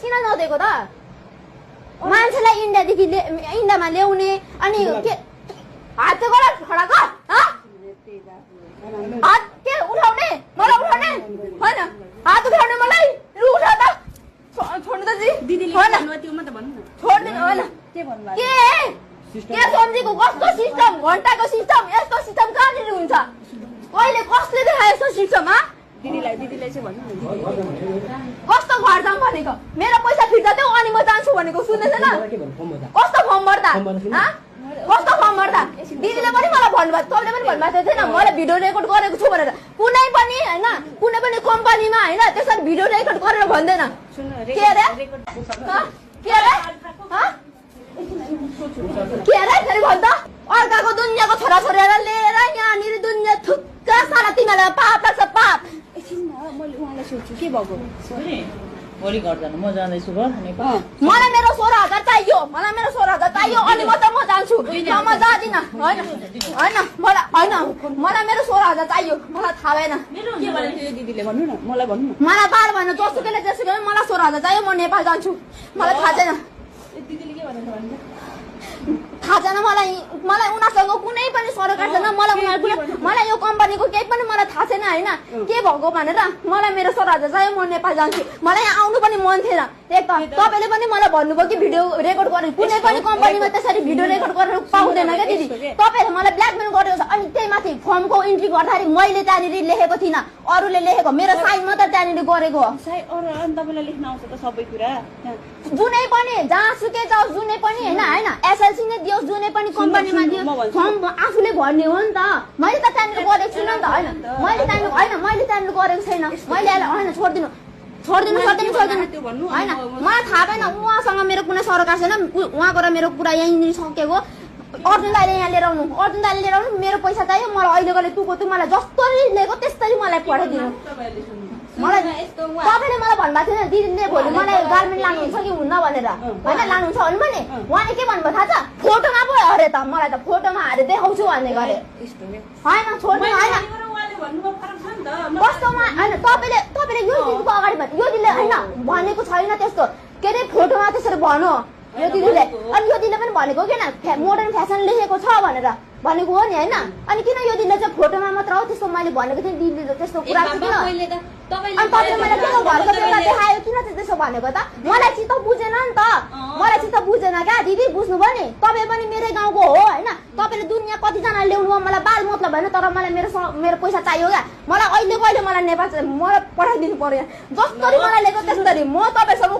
किन नदिएको त मान्छेलाई इन्डियामा ल्याउने अनि के हात गर खडा गर हात के उठाउने मलाई उठाउने होइन हात उठाउने मलाई लु उठा त छोड्नु त जी दिदीले त्यो म त भन्नु न छोड्दिनु होइन के सम्झेको कस्तो सिस्टम घण्टाको सिस्टम यस्तो सिस्टम कहाँनिर हुन्छ कहिले कसले देखायो यस्तो सिस्टम दिदीलाई चाहिँ भन्नु न कस्तो घर जाम भनेको मेरो पैसा फिर्ता देऊ अनि म जान्छु भनेको सुन्दैछ न कस्तो फर्म भर्दा कस्तो फर्म भर्दा दिदीले पनि मलाई भन्नुभयो तपाईँले पनि भन्नुभएको थिएन मलाई भिडियो रेकर्ड गरेको छु भनेर कुनै पनि कम्पनीमा होइन त्यसरी भिडियो रेकर्ड गरेर भन्दैन के अरे फेरि भन्छ अर्काको दुनियाँको छोराछोरीलाई लिएर यहाँनिर दुनियाँ थुक्का सारा तिमीहरूलाई पाप लाग्छ पाप मैले उहाँलाई सोध्छु के भएको भोलि घर जानु म जाँदैछु मलाई मेरो 16,000 चाहियो अनि मात्र म जान्छु म जाँदिनँ होइन मलाई मेरो 16,000 चाहियो मलाई थाहा भएन दिदीले भन्नु न मलाई भन्नु न मलाई बार भन्नु जसुकैले मलाई 16,000 चाहियो म नेपाल जान्छु मलाई थाहा छैन दिदीले के भनेको थाहा छैन मलाई उनीसँग कुनै पनि सरकार छैन मलाई यो कम्पनीको केही पनि मलाई थाहा छैन होइन के भएको भनेर मलाई मेरो 16,000 चाहियो म नेपाल जान्छु मलाई यहाँ आउनु पनि मन थिएन एक त तपाईँले पनि मलाई भन्नुभयो कि भिडियो रेकर्ड गर्ने कुनै पनि कम्पनीमा त्यसरी भिडियो रेकर्ड गरेर पाउँदैन क्या दिदी तपाईँले मलाई ब्ल्याकमेल गरेको छ अनि त्यही माथि फर्मको इन्ट्री गर्दाखेरि मैले त्यहाँनिर लेखेको थिइनँ अरूले लेखेको मेरो साइन मात्र त्यहाँनिर गरेको हो तपाईँलाई लेख्न आउँछ त सबै कुरा जुनै पनि जहाँसुकै जाओस् जुनै पनि होइन एसएलसी नै दियोस् जुनै पनि कम्पनीमा दियोस् फर्म आफूले भर्ने हो नि त मैले त त्यहाँनिर गरेको छुइनँ नि त होइन मैले त्यहाँनिर गरेको छैन मैले होइन छोडिदिनु होइन मलाई थाहा भएन उहाँसँग मेरो कुनै सरकार छैन उहाँको र मेरो कुरा यहीँनिर सकेको अर्जुन दाइले यहाँ लिएर आउनु मेरो पैसा चाहियो मलाई अहिलेको तँ मलाई जसरी लिएको त्यस्तै मलाई पठाइदिनु मलाई तपाईँले मलाई भन्नुभएको थिएन दिदीले भोलि मलाई गार्मेन्ट लानुहुन्छ कि हुन्न भनेर होइन लानुहुन्छ भने भने उहाँले के भन्नुभयो थाहा छ फोटोमा पो अरे त मलाई त फोटोमा हालेर देखाउँछु भन्ने गरे होइन छोड्नु होइन कस्तोमा होइन तपाईँले यो दिदीको अगाडि यो दिदीले होइन भनेको छैन त्यस्तो के अरे फोटोमा त्यसरी भन्नु यो दिदीले अनि यो दिदीले पनि भनेको किन मोडर्न फेसन लेखेको छ भनेर भनेको हो नि होइन अनि किन यो दिदीले चाहिँ फोटोमा मात्र हो त्यस्तो मैले भनेको थिएँ दिदीले त्यस्तो कुरा किन अनि तपाईँले मलाई किन घरको बेला देखायो किन चाहिँ त्यसो भनेको त मलाई चित्त बुझेन नि त मलाई चित्त बुझेन क्या दिदी बुझ्नुभयो नि तपाईँ पनि मेरै गाउँको हो होइन तपाईँले दुनियाँ कतिजना ल्याउनु भयो मलाई बाल मतलब भएन तर मलाई मेरो पैसा चाहियो क्या मलाई अहिले कहिले मलाई नेपाल मलाई पठाइदिनु पर्यो जसरी मलाई लिएको त्यस्तरी म तपाईँसँग